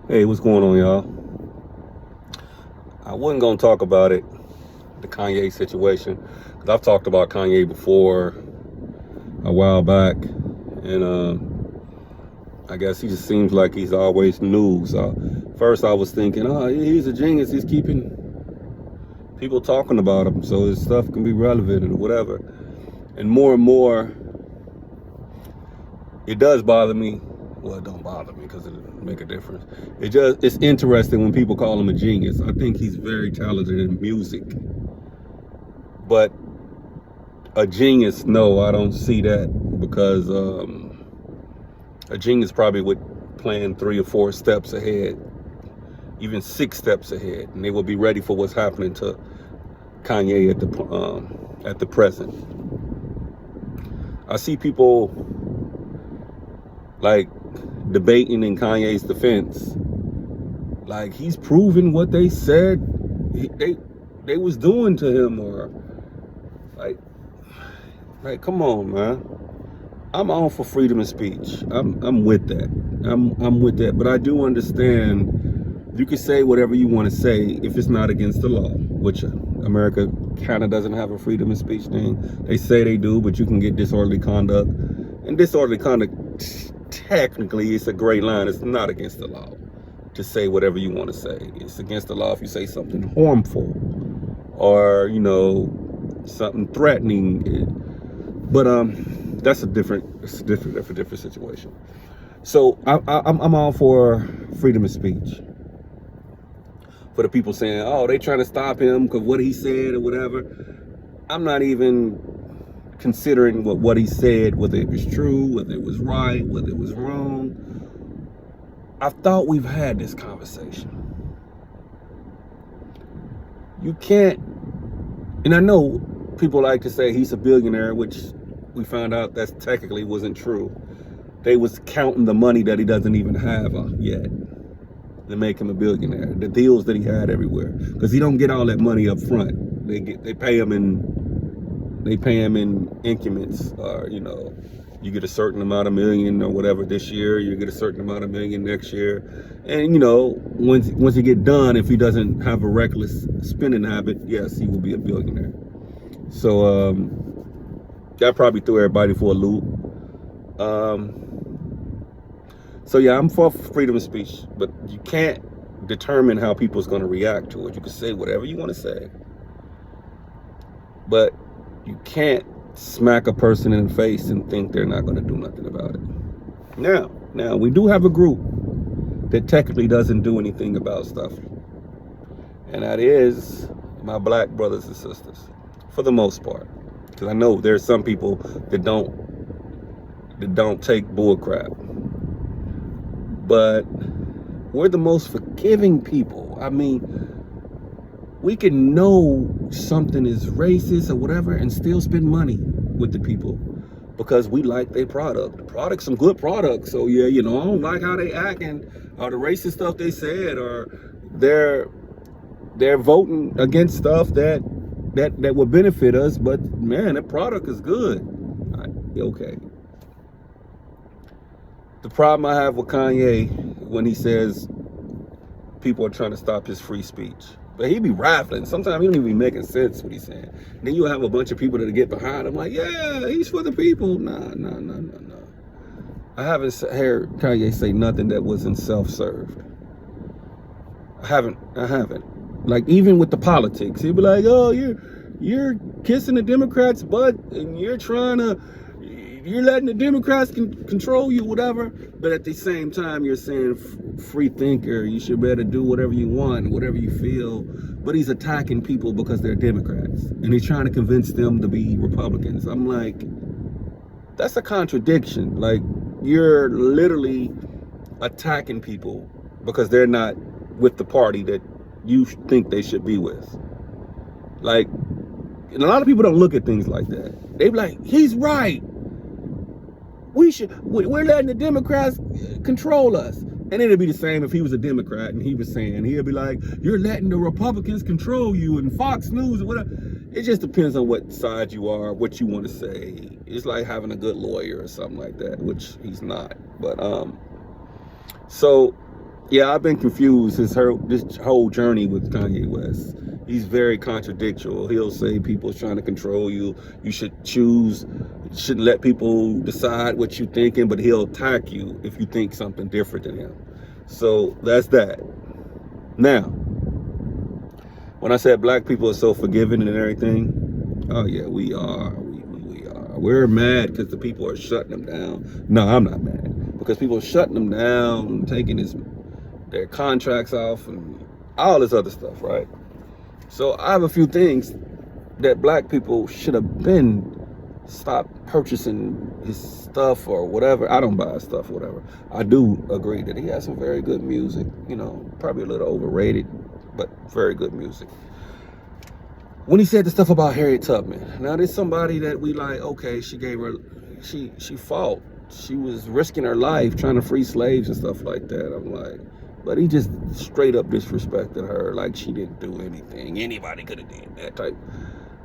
Hey, what's going on, y'all? I wasn't gonna talk about it, the Kanye situation, because I've talked about Kanye before a while back, and I guess he just seems like he's always new. So first I was thinking, oh, he's a genius. He's keeping people talking about him, so his stuff can be relevant and whatever. And more, it does bother me. Well, it don't bother me because it doesn't make a difference. It's interesting when people call him a genius. I think he's very talented in music, but a genius, no, I don't see that, because a genius probably would plan 3 or 4 steps ahead, even 6 steps ahead, and they will be ready for what's happening to Kanye at the present. I see people like debating in Kanye's defense, like he's proven what they said they was doing to him, or like come on, man. I'm all for freedom of speech. I'm with that. I'm with that. But I do understand you can say whatever you want to say if it's not against the law, which America kind of doesn't have a freedom of speech thing. They say they do, but you can get disorderly conduct. And disorderly conduct, technically, it's a gray line. It's not against the law to say whatever you want to say. It's against the law if you say something harmful or, something threatening. But that's a different situation. So I'm all for freedom of speech. For the people saying, oh, they trying to stop him because what he said or whatever. I'm not even considering what he said, whether it was true, whether it was right, whether it was wrong. I thought we've had this conversation. You can't, and I know people like to say he's a billionaire, which we found out that technically wasn't true. They was counting the money that he doesn't even have yet to make him a billionaire. The deals that he had everywhere, because he don't get all that money up front. They pay him in increments. You get a certain amount of million or whatever this year. You get a certain amount of million next year, and once he get done, if he doesn't have a reckless spending habit, yes, he will be a billionaire. So that probably threw everybody for a loop. So yeah, I'm for freedom of speech, but you can't determine how people's going to react to it. You can say whatever you want to say, but you can't smack a person in the face and think they're not going to do nothing about it. Now we do have a group that technically doesn't do anything about stuff, and that is my black brothers and sisters, for the most part. Because I know there's some people that don't take bull crap. But we're the most forgiving people. I mean, we can know something is racist or whatever and still spend money with the people because we like their product. The product's some good products. So yeah, I don't like how they acting or the racist stuff they said, or they're voting against stuff that would benefit us, but man, that product is good. Okay. The problem I have with Kanye when he says people are trying to stop his free speech, but he be rattling. Sometimes he don't even be making sense what he's saying. Then you'll have a bunch of people that get behind him like, yeah, he's for the people. Nah. I haven't heard Kanye say nothing that wasn't self-served. I haven't. Like, even with the politics, he'd be like, oh, you're kissing the Democrats' butt and you're letting the Democrats control you, whatever. But at the same time, you're saying free thinker, you should be able to do whatever you want, whatever you feel. But he's attacking people because they're Democrats, and he's trying to convince them to be Republicans. I'm like, that's a contradiction. Like, you're literally attacking people because they're not with the party that you think they should be with. Like, and a lot of people don't look at things like that. They be like, he's right. We're letting the Democrats control us. And it'd be the same if he was a Democrat and he was saying, he'd be like, you're letting the Republicans control you, and Fox News or whatever. It just depends on what side you are, what you want to say. It's like having a good lawyer or something like that, which he's not. But so Yeah, I've been confused this whole journey with Kanye West. He's very contradictory. He'll say people's trying to control you. You should choose. You shouldn't let people decide what you're thinking, but he'll attack you if you think something different than him. So that's that. Now, when I said black people are so forgiving and everything, oh yeah, we are. We are. We're mad because the people are shutting them down. No, I'm not mad because people are shutting them down, taking their contracts off and all this other stuff, right? So I have a few things that black people should have been stopped purchasing his stuff or whatever. I don't buy his stuff, whatever. I do agree that he has some very good music, you know, probably a little overrated, but very good music. When he said the stuff about Harriet Tubman, now there's somebody that we like, okay, she fought. She was risking her life trying to free slaves and stuff like that. I'm like, but he just straight up disrespected her like she didn't do anything. Anybody could have did that type.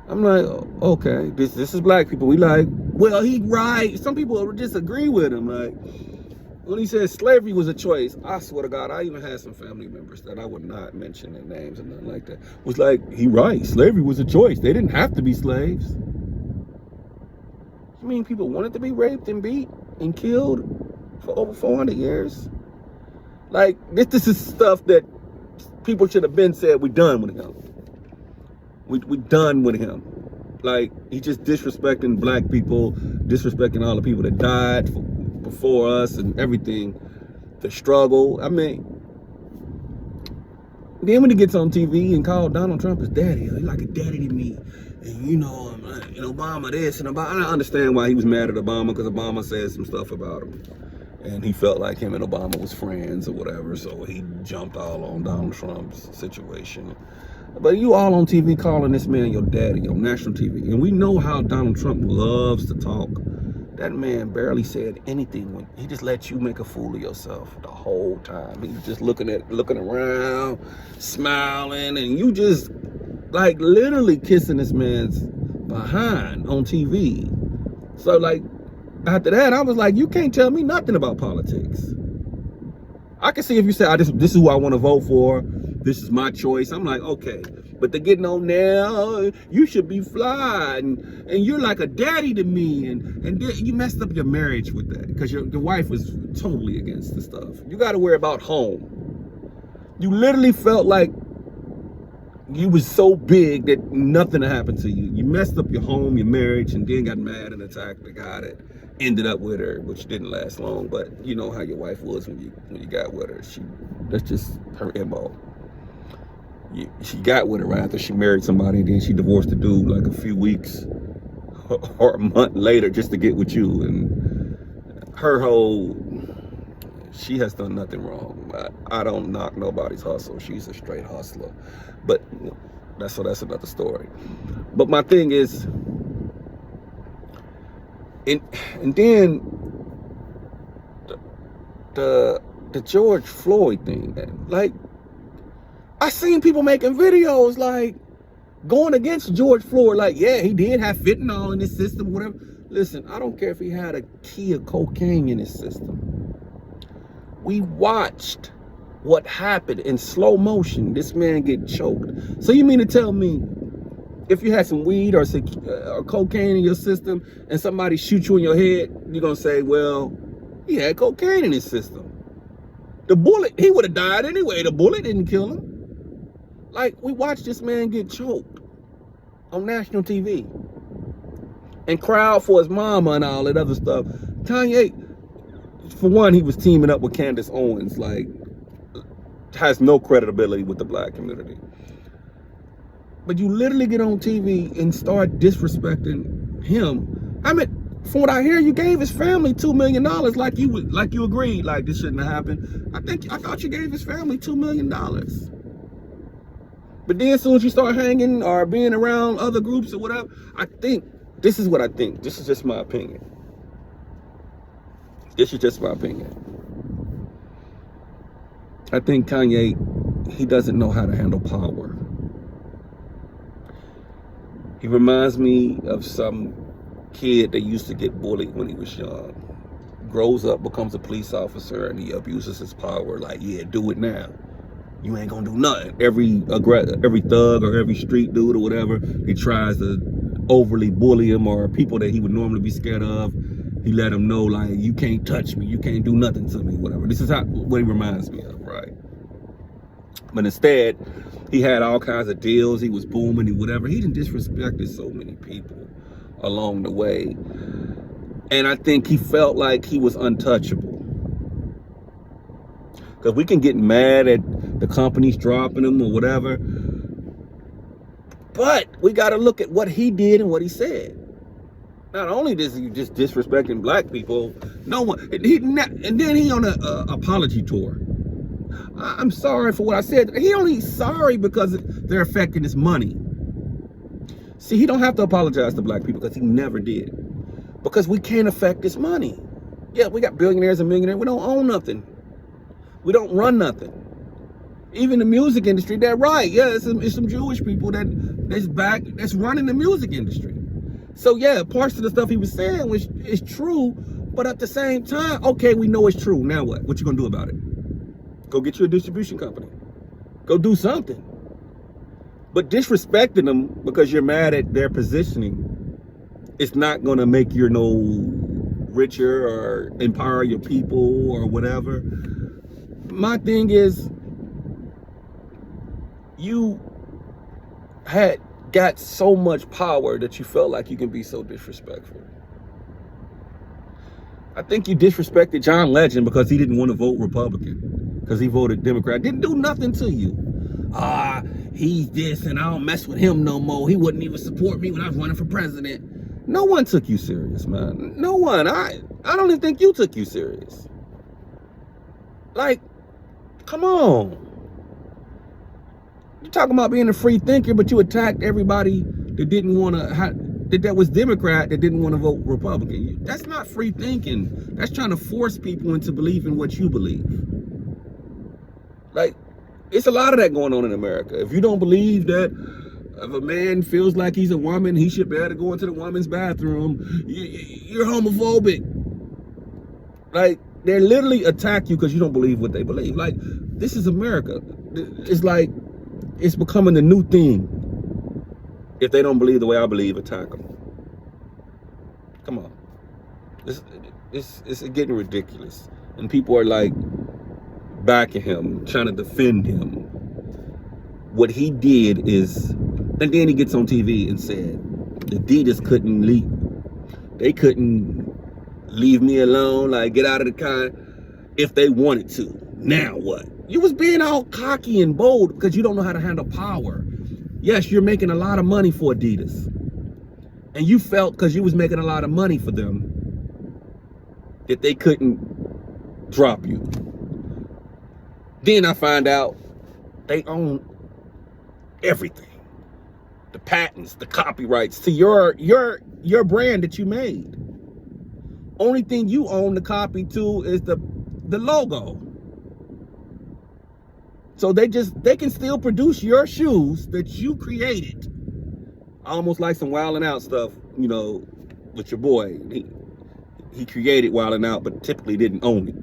I'm like, okay, this is black people. We like, well, he right. Some people disagree with him. Like, when he said slavery was a choice, I swear to God, I even had some family members that I would not mention their names and nothing like that. Was like, he right. Slavery was a choice. They didn't have to be slaves. You mean people wanted to be raped and beat and killed for over 400 years? Like, this is stuff that people should have been said, we done with him. We done with him. Like, he just disrespecting black people, disrespecting all the people that died before us and everything. The struggle. I mean, then when he gets on TV and called Donald Trump his daddy, he's like a daddy to me. And you know, Obama this and Obama. I understand why he was mad at Obama, because Obama said some stuff about him. And he felt like him and Obama was friends or whatever, so he jumped all on Donald Trump's situation. But you all on TV calling this man your daddy on national TV. And we know how Donald Trump loves to talk. That man barely said anything. When he just let you make a fool of yourself the whole time. He was just looking around, smiling, and you just like literally kissing this man's behind on TV. So like, after that, I was like, you can't tell me nothing about politics. I can see if you say, this is who I want to vote for. This is my choice. I'm like, okay. But they're getting on now. You should be fly. And you're like a daddy to me. And you messed up your marriage with that. Because your wife was totally against the stuff. You got to worry about home. You literally felt like you was so big that nothing happened to you. You messed up your home, your marriage, and then got mad and attacked the guy that ended up with her, which didn't last long. But you know how your wife was when you got with her. That's just her MO. She got with her right after she married somebody, and then she divorced the dude like a few weeks or a month later just to get with you. And she has done nothing wrong. I don't knock nobody's hustle. She's a straight hustler. But that's another story. But my thing is, and then the George Floyd thing, like, I seen people making videos like going against George Floyd, like, yeah, he did have fentanyl in his system, whatever. Listen, I don't care if he had a key of cocaine in his system. We watched what happened in slow motion. This man get choked. So you mean to tell me if you had some weed or cocaine in your system and somebody shoot you in your head, you're going to say, well, he had cocaine in his system. The bullet, he would have died anyway. The bullet didn't kill him. Like, we watched this man get choked on national TV and crowd for his mama and all that other stuff. Kanye, for one, he was teaming up with Candace Owens, like, has no credibility with the black community. But you literally get on TV and start disrespecting him. I mean, from what I hear, you gave his family $2 million, like you agreed, like this shouldn't have happened. I thought you gave his family $2 million. But then as soon as you start hanging or being around other groups or whatever, this is what I think. This is just my opinion. This is just my opinion. I think Kanye, he doesn't know how to handle power. He reminds me of some kid that used to get bullied when he was young. grows up, becomes a police officer, and he abuses his power. Like, yeah, do it now. You ain't gonna do nothing. Every thug or every street dude or whatever, he tries to overly bully him, or people that he would normally be scared of, he let him know, like, you can't touch me, you can't do nothing to me, whatever. This is what he reminds me of, right? But instead, he had all kinds of deals. He was booming and whatever. He done disrespected so many people along the way. And I think he felt like he was untouchable. Because we can get mad at the companies dropping him or whatever, but we got to look at what he did and what he said. Not only is he just disrespecting black people, no one, and then he on a apology tour. I'm sorry for what I said. He only sorry because they're affecting his money. See, he don't have to apologize to black people because he never did. Because we can't affect his money. Yeah, we got billionaires and millionaires. We don't own nothing. We don't run nothing. Even the music industry, they're right. Yeah, it's some Jewish people that's running the music industry. So yeah, parts of the stuff he was saying is true, but at the same time, okay, we know it's true. Now what? What you gonna do about it? Go get you a distribution company. Go do something. But disrespecting them because you're mad at their positioning, it's not gonna make you no richer or empower your people or whatever. My thing is, you had got so much power that you felt like you can be so disrespectful. I think you disrespected John Legend because he didn't want to vote Republican, because he voted Democrat. Didn't do nothing to you. He's this and I don't mess with him no more. He wouldn't even support me when I was running for president. No one took you serious, man. No one. I don't even think you took you serious. Like, come on. You're talking about being a free thinker, but you attacked everybody that didn't want to, that was Democrat, that didn't want to vote Republican. That's not free thinking. That's trying to force people into believing what you believe. Like, it's a lot of that going on in America. If you don't believe that if a man feels like he's a woman, he should be able to go into the woman's bathroom, you're homophobic. Like, they literally attack you because you don't believe what they believe. Like, this is America. It's like, it's becoming the new thing. If they don't believe the way I believe, attack them. Come on. It's getting ridiculous. And people are like backing him, trying to defend him. What he did is, and then he gets on TV and said, Adidas couldn't leave. They couldn't leave me alone, like get out of the car if they wanted to. Now what? You was being all cocky and bold because you don't know how to handle power. Yes, you're making a lot of money for Adidas. And you felt because you was making a lot of money for them that they couldn't drop you. Then I find out they own everything. The patents, the copyrights to your brand that you made. Only thing you own the copy to is the logo. So they can still produce your shoes that you created. Almost like some Wildin' Out stuff, you know, with your boy. He created Wildin' Out, but typically didn't own it.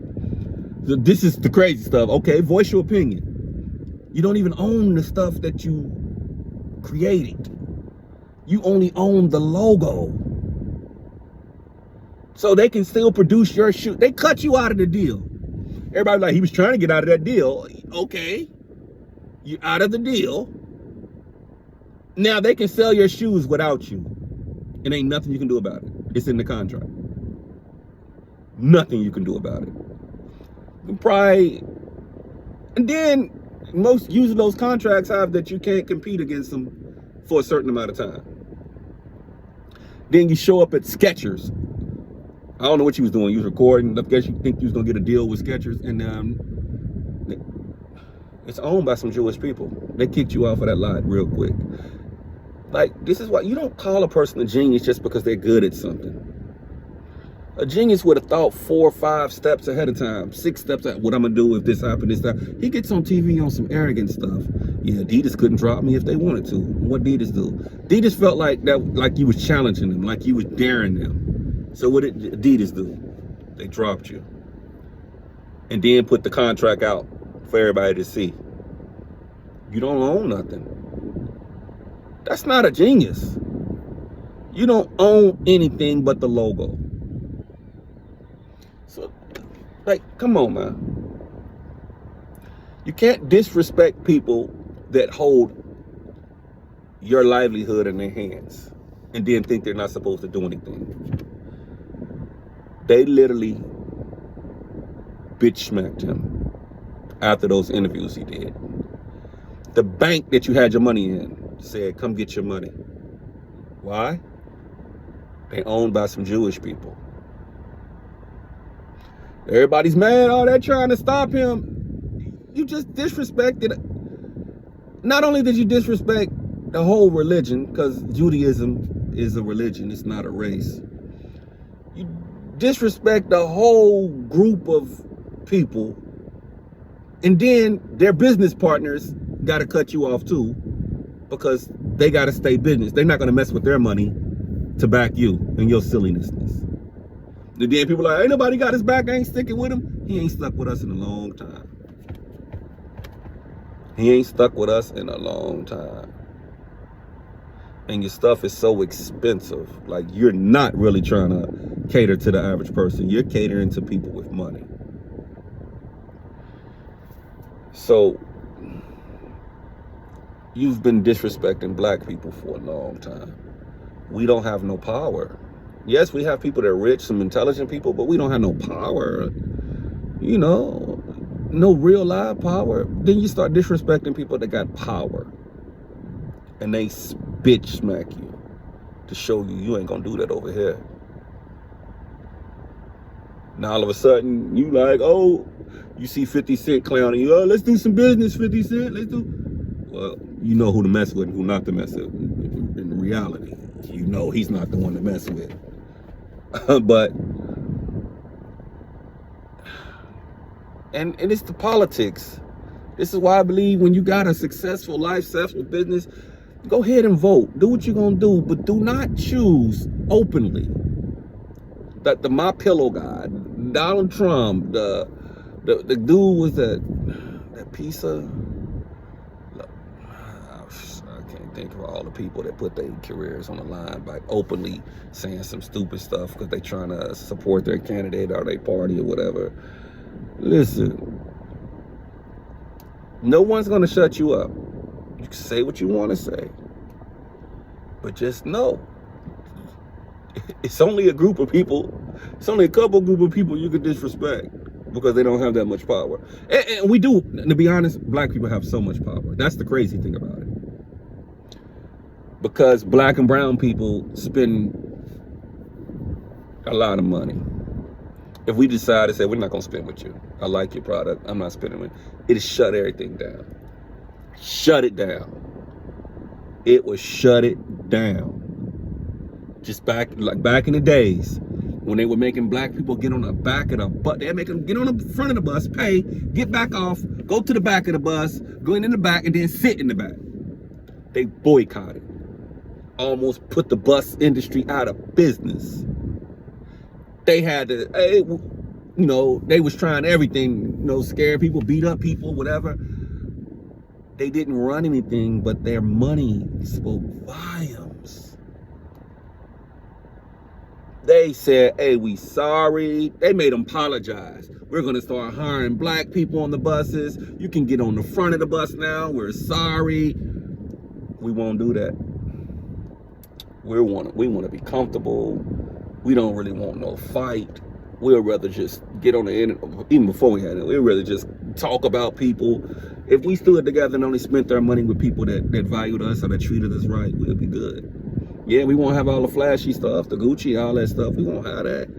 So this is the crazy stuff. Okay, voice your opinion. You don't even own the stuff that you created. You only own the logo. So they can still produce your shoe. They cut you out of the deal. Everybody like, he was trying to get out of that deal. Okay, you're out of the deal. Now they can sell your shoes without you. And ain't nothing you can do about it. It's in the contract. Nothing you can do about it. You probably, and then most usually those contracts have that you can't compete against them for a certain amount of time. Then you show up at Skechers. I don't know what you was doing. You was recording. I guess you think you was gonna get a deal with Skechers, and it's owned by some Jewish people. They kicked you off of that lot real quick. Like, this is why you don't call a person a genius just because they're good at something. A genius would have thought 4 or 5 steps ahead of time, 6 steps at what I'm gonna do if this happened, this time. He gets on TV on some arrogant stuff. Yeah, Adidas couldn't drop me if they wanted to. What Adidas do? Adidas felt like that, like you was challenging them, like you was daring them. So what did Adidas do? They dropped you. And then put the contract out for everybody to see. You don't own nothing. That's not a genius. You don't own anything but the logo. So, like, come on, man. You can't disrespect people that hold your livelihood in their hands and then think they're not supposed to do anything. They literally bitch smacked him after those interviews he did. The bank that you had your money in said, come get your money. Why? They owned by some Jewish people. Everybody's mad. Oh, they're trying to stop him. You just disrespected. Not only did you disrespect the whole religion, because Judaism is a religion, it's not a race. You disrespect the whole group of people, and then their business partners got to cut you off too, because they got to stay business. They're not going to mess with their money to back you and your silliness. And then people are like, ain't nobody got his back, I ain't sticking with him. He ain't stuck with us in a long time. He ain't stuck with us in a long time. And your stuff is so expensive. Like, you're not really trying to cater to the average person. You're catering to people with money. So, you've been disrespecting black people for a long time. We don't have no power. Yes, we have people that are rich, some intelligent people, but we don't have no power. You know, no real live power. Then you start disrespecting people that got power. And they bitch smack you to show you ain't gonna do that over here. Now all of a sudden, you like, oh, you see 50 Cent clowning you. Oh, let's do some business, 50 Cent. Let's do. Well, you know who to mess with and who not to mess with. In reality, you know he's not the one to mess with. But, and it's the politics. This is why I believe when you got a successful life, successful business, go ahead and vote. Do what you're gonna do, but do not choose openly. That the My Pillow guy, Donald Trump, the dude was that piece of. I can't think of all the people that put their careers on the line by openly saying some stupid stuff because they trying to support their candidate or their party or whatever. Listen, no one's gonna shut you up. You can say what you want to say, but just know it's only a group of people. It's only a couple group of people you can disrespect because they don't have that much power. And we do, to be honest, black people have so much power. That's the crazy thing about it. Because black and brown people spend a lot of money. If we decide to say, we're not going to spend with you, I like your product, I'm not spending with you, it'll shut everything down. Shut it down. It will shut it down. Just back in the days when they were making black people get on the back of the bus, they'd make them get on the front of the bus, pay, get back off, go to the back of the bus, go in the back, and then sit in the back. They boycotted. Almost put the bus industry out of business. They had to, you know, they was trying everything, you know, scare people, beat up people, whatever. They didn't run anything, but their money spoke volumes. They said, hey, we sorry. They made them apologize. We're going to start hiring black people on the buses. You can get on the front of the bus now. We're sorry. We won't do that. We want to be comfortable. We don't really want no fight. We'd rather just get on the internet. Even before we had it, we'd rather just talk about people. If we stood together and only spent our money with people that valued us or that treated us right, we'd be good. Yeah, we won't have all the flashy stuff, the Gucci, all that stuff. We won't have that.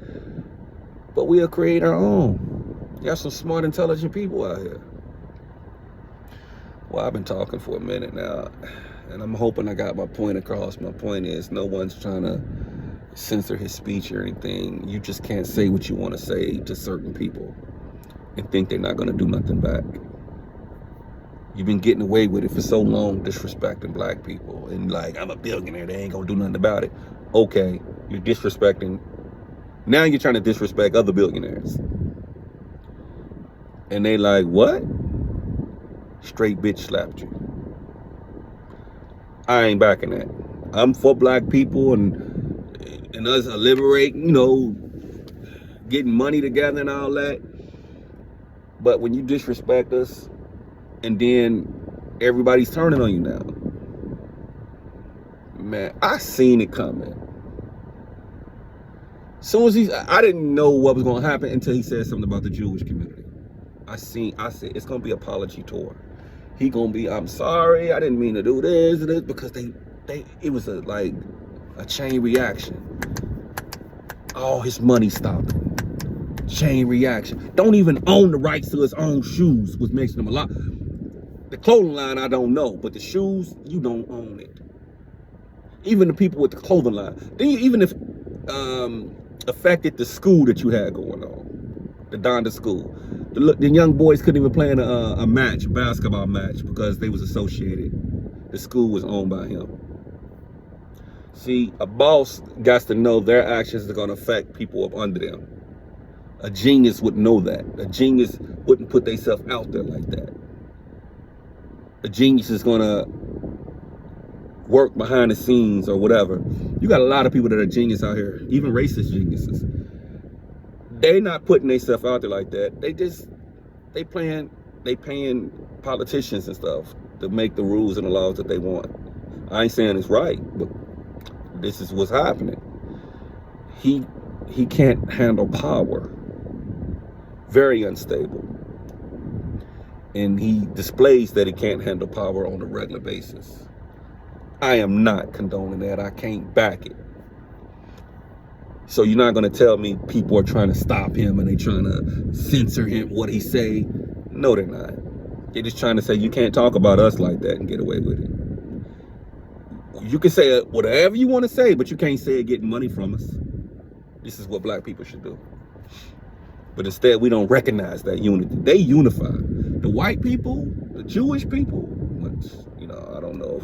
But we'll create our own. You have some smart, intelligent people out here. Well, I've been talking for a minute now, and I'm hoping I got my point across. My point is, no one's trying to censor his speech or anything. You just can't say what you want to say to certain people and think they're not going to do nothing back. You've been getting away with it for so long, disrespecting black people. And like, I'm a billionaire, they ain't going to do nothing about it. Okay, you're disrespecting Now you're trying to disrespect other billionaires. And they like, what? Straight bitch slapped you. I ain't backing that. I'm for black people and us liberating, getting money together and all that. But when you disrespect us, and then everybody's turning on you now, man, I seen it coming. Soon as I didn't know what was going to happen until he said something about the Jewish community. I said it's going to be apology tour. He going to be, I'm sorry, I didn't mean to do this and this, because it was like a chain reaction. All his money stopping. Chain reaction. Don't even own the rights to his own shoes, which makes them a lot. The clothing line, I don't know, but the shoes, you don't own it. Even the people with the clothing line. Even if affected the school that you had going on, the Donda school. The young boys couldn't even play in a basketball match, because they was associated. The school was owned by him. See, a boss got to know their actions are going to affect people up under them. A genius would know that. A genius wouldn't put themselves out there like that. A genius is going to work behind the scenes or whatever. You got a lot of people that are genius out here, even racist geniuses. They not putting themselves out there like that. They paying politicians and stuff to make the rules and the laws that they want. I ain't saying it's right, but this is what's happening. He can't handle power. Very unstable. And he displays that he can't handle power on a regular basis. I am not condoning that. I can't back it. So you're not going to tell me people are trying to stop him and they trying to censor him, what he say. No, they're not. They're just trying to say you can't talk about us like that and get away with it. You can say whatever you want to say, but you can't say it getting money from us. This is what black people should do. But instead, we don't recognize that unity. They unify. The white people, the Jewish people, which, I don't know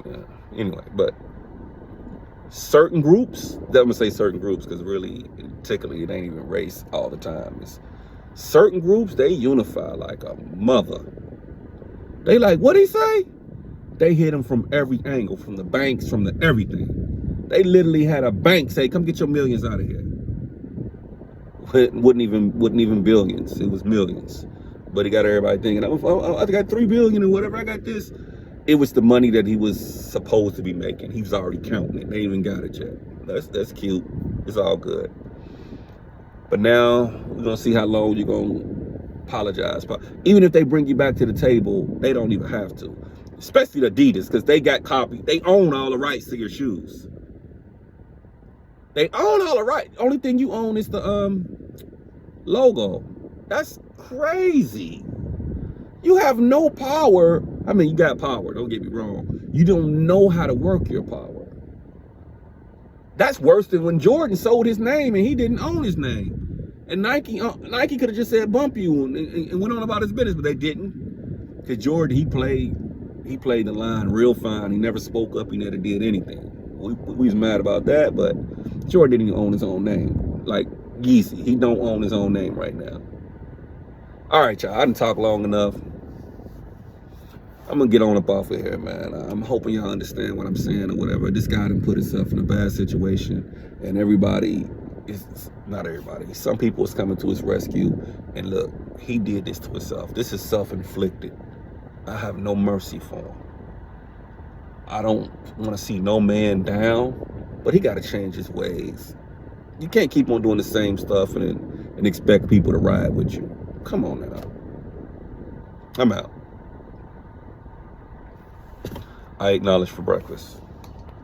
if, anyway, but certain groups, I'm gonna say certain groups, because really, particularly, it ain't even race all the time. It's certain groups, they unify like a mother. They like, what'd he say? They hit him from every angle, from the banks, from the everything. They literally had a bank say, come get your millions out of here. It wasn't even billions, it was millions. But he got everybody thinking, I got 3 billion or whatever, I got this. It was the money that he was supposed to be making. He was already counting it. They ain't even got it yet. That's cute. It's all good. But now we're gonna see how long you're gonna apologize. Even if they bring you back to the table, they don't even have to. Especially Adidas, because they got copied. They own all the rights to your shoes. They own all the rights. Only thing you own is the logo. That's crazy. You have no power. I mean, you got power, don't get me wrong. You don't know how to work your power. That's worse than when Jordan sold his name and he didn't own his name. And Nike could have just said bump you and went on about his business, but they didn't. Because Jordan, he played the line real fine. He never spoke up, he never did anything. We was mad about that, but Jordan didn't even own his own name. Like Yeezy, he don't own his own name right now. All right, y'all, I done talked long enough. I'm gonna get on up off of here, man. I'm hoping y'all understand what I'm saying or whatever. This guy done put himself in a bad situation, and not everybody. Some people is coming to his rescue, and look, he did this to himself. This is self-inflicted. I have no mercy for him. I don't want to see no man down, but he got to change his ways. You can't keep on doing the same stuff and expect people to ride with you. Come on now. I'm out. I ate knowledge for breakfast.